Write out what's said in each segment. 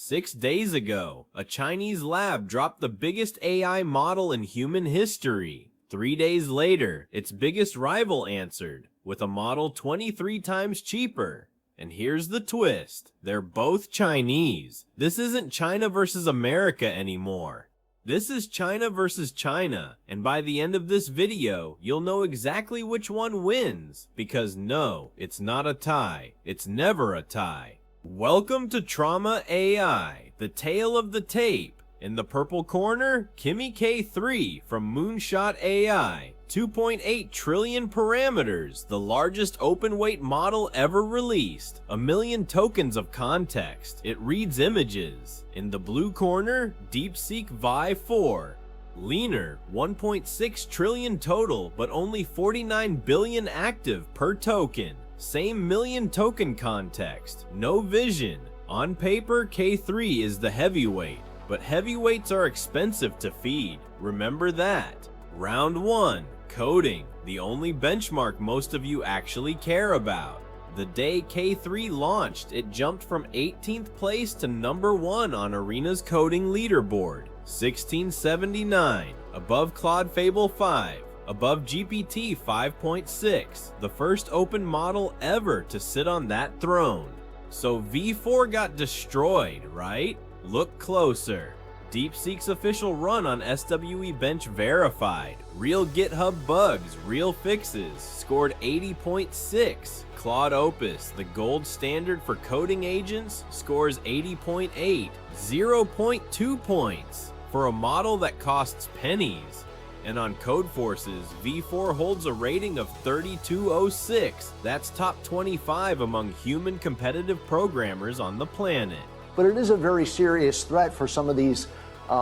6 days ago, a Chinese lab dropped the biggest AI model in human history. 3 days later, its biggest rival answered, with a model 23 times cheaper. And here's the twist. They're both Chinese. This isn't China versus America anymore. This is China versus China, and by the end of this video, you'll know exactly which one wins. Because no, it's not a tie. It's never a tie. Welcome to Trauma AI, the tale of the tape. In the purple corner, Kimi K3 from Moonshot AI. 2.8 trillion parameters, the largest open weight model ever released. 1 million tokens of context. It reads images. In the blue corner, DeepSeek V4. Leaner, 1.6 trillion total, but only 49 billion active per token. Same million token context, no vision. On paper, K3 is the heavyweight, but heavyweights are expensive to feed. Remember that. Round 1, coding, the only benchmark most of you actually care about. The day K3 launched, it jumped from 18th place to number 1 on Arena's coding leaderboard, 1679, above Claude Fable 5. Above GPT 5.6, the first open model ever to sit on that throne. So V4 got destroyed, right? Look closer. DeepSeek's official run on SWE-bench verified. Real GitHub bugs, real fixes, scored 80.6. Claude Opus, the gold standard for coding agents, scores 80.8, 0.2 points for a model that costs pennies. And on Codeforces, V4 holds a rating of 3206. That's top 25 among human competitive programmers on the planet. But it is a very serious threat for some of these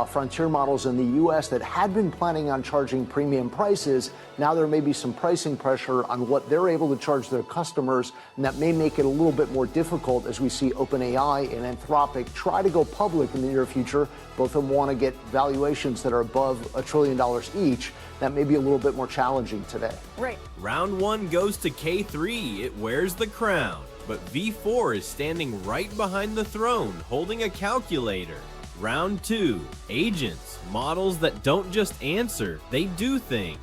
frontier models in the US that had been planning on charging premium prices. Now there may be some pricing pressure on what they're able to charge their customers, and that may make it a little bit more difficult as we see OpenAI and Anthropic try to go public in the near future. Both of them want to get valuations that are above $1 trillion each. That may be a little bit more challenging today. Right. Round 1 goes to K3. It wears the crown. But V4 is standing right behind the throne, holding a calculator. Round 2, agents, models that don't just answer, they do things.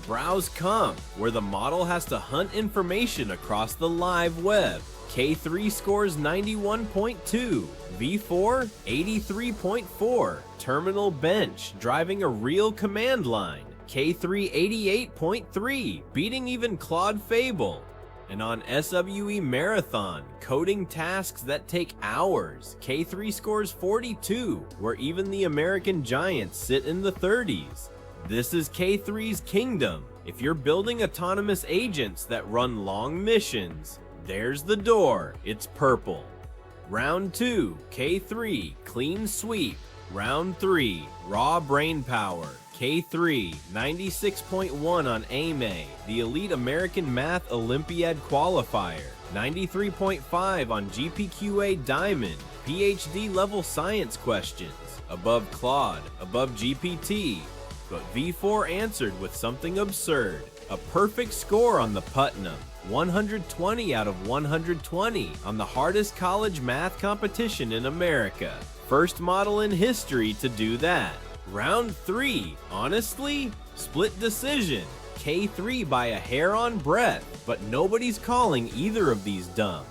BrowseComp, where the model has to hunt information across the live web. K3 scores 91.2, V4 83.4. Terminal bench, driving a real command line. K3 88.3, beating even Claude Fable. And on SWE Marathon, coding tasks that take hours, K3 scores 42, where even the American giants sit in the 30s. This is K3's kingdom. If you're building autonomous agents that run long missions, there's the door, it's purple. Round 2, K3, clean sweep. Round 3, raw brain power. K3, 96.1 on AIME, the elite American Math Olympiad qualifier. 93.5 on GPQA Diamond, PhD level science questions. Above Claude, above GPT. But V4 answered with something absurd. A perfect score on the Putnam. 120 out of 120 on the hardest college math competition in America. First model in history to do that. Round 3, honestly, split decision. K3 by a hair on breadth, but nobody's calling either of these dumb.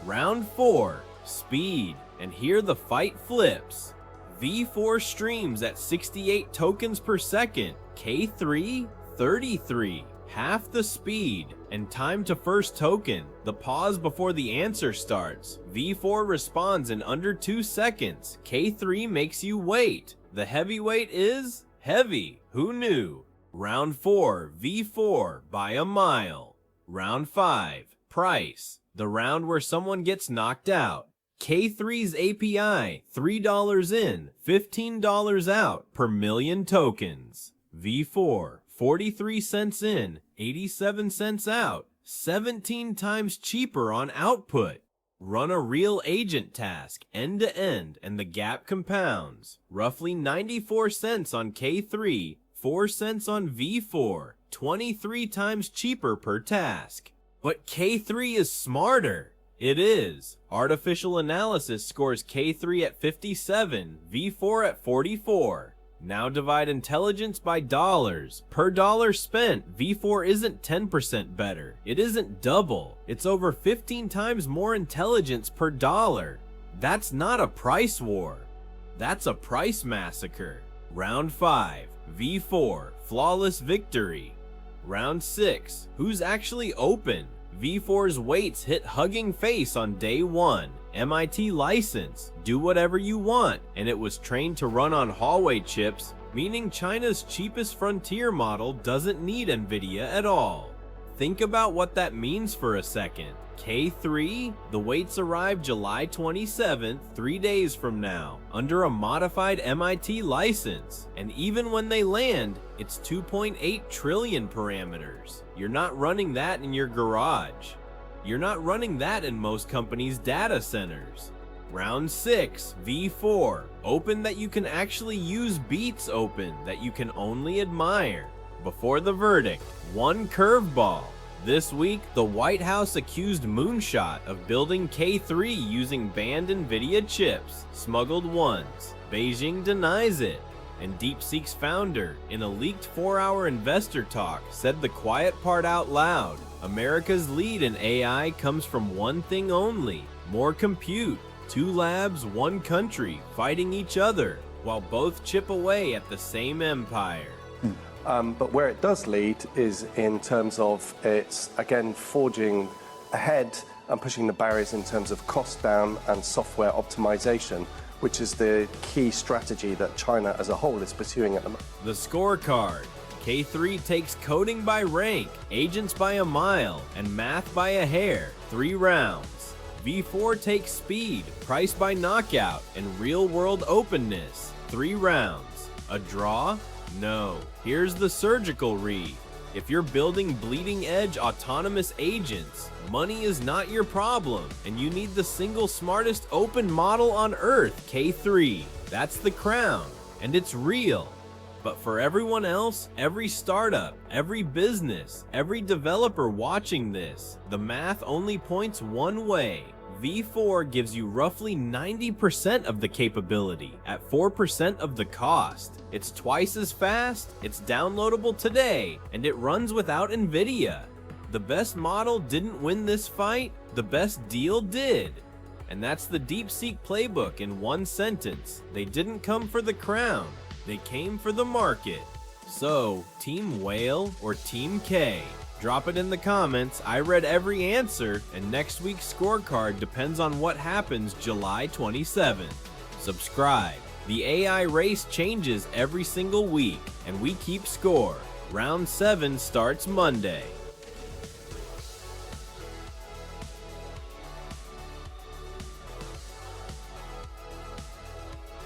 Round 4, speed, and here the fight flips. V4 streams at 68 tokens per second, K3, 33. Half the speed, and time to first token, the pause before the answer starts. V4 responds in under 2 seconds, K3 makes you wait. The heavyweight is heavy, who knew? Round 4, V4 by a mile. Round 5, price, the round where someone gets knocked out. K3's API, $3 in, $15 out per million tokens. V4, 43 cents in, 87 cents out, 17 times cheaper on output. Run a real agent task end to end and the gap compounds. Roughly 94 cents on K3, 4 cents on V4, 23 times cheaper per task. But K3 is smarter. It is. Artificial analysis scores K3 at 57, V4 at 44. Now divide intelligence by dollars. Per dollar spent, V4 isn't 10% better. It isn't double. It's over 15 times more intelligence per dollar. That's not a price war. That's a price massacre. Round 5, V4, flawless victory. Round 6, who's actually open? V4's weights hit hugging face on day 1. MIT license, do whatever you want, and it was trained to run on Huawei chips, meaning China's cheapest frontier model doesn't need NVIDIA at all. Think about what that means for a second. K3, the weights arrive July 27th, 3 days from now, under a modified MIT license, and even when they land, it's 2.8 trillion parameters. You're not running that in your garage. You're not running that in most companies' data centers. Round 6, V4, open that you can actually use, beats open that you can only admire. Before the verdict, one curveball. This week, the White House accused Moonshot of building K3 using banned NVIDIA chips, smuggled ones. Beijing denies it. And DeepSeek's founder, in a leaked 4-hour investor talk, said the quiet part out loud. America's lead in AI comes from one thing only: more compute. 2 labs, 1 country, fighting each other, while both chip away at the same empire. But where it does lead is in terms of it's, again, forging ahead and pushing the barriers in terms of cost down and software optimization, which is the key strategy that China as a whole is pursuing at the moment. The scorecard. K3 takes coding by rank, agents by a mile, and math by a hair, 3 rounds. V4 takes speed, price by knockout, and real-world openness, 3 rounds. A draw? No. Here's the surgical read. If you're building bleeding-edge autonomous agents, money is not your problem, and you need the single smartest open model on Earth, K3. That's the crown, and it's real. But for everyone else, every startup, every business, every developer watching this, the math only points one way. V4 gives you roughly 90% of the capability at 4% of the cost. It's twice as fast, it's downloadable today, and it runs without NVIDIA. The best model didn't win this fight, the best deal did. And that's the DeepSeek playbook in one sentence. They didn't come for the crown, they came for the market. So, Team Whale or Team K? Drop it in the comments. I read every answer, and next week's scorecard depends on what happens July 27th. Subscribe. The AI race changes every single week, and we keep score. Round 7 starts Monday.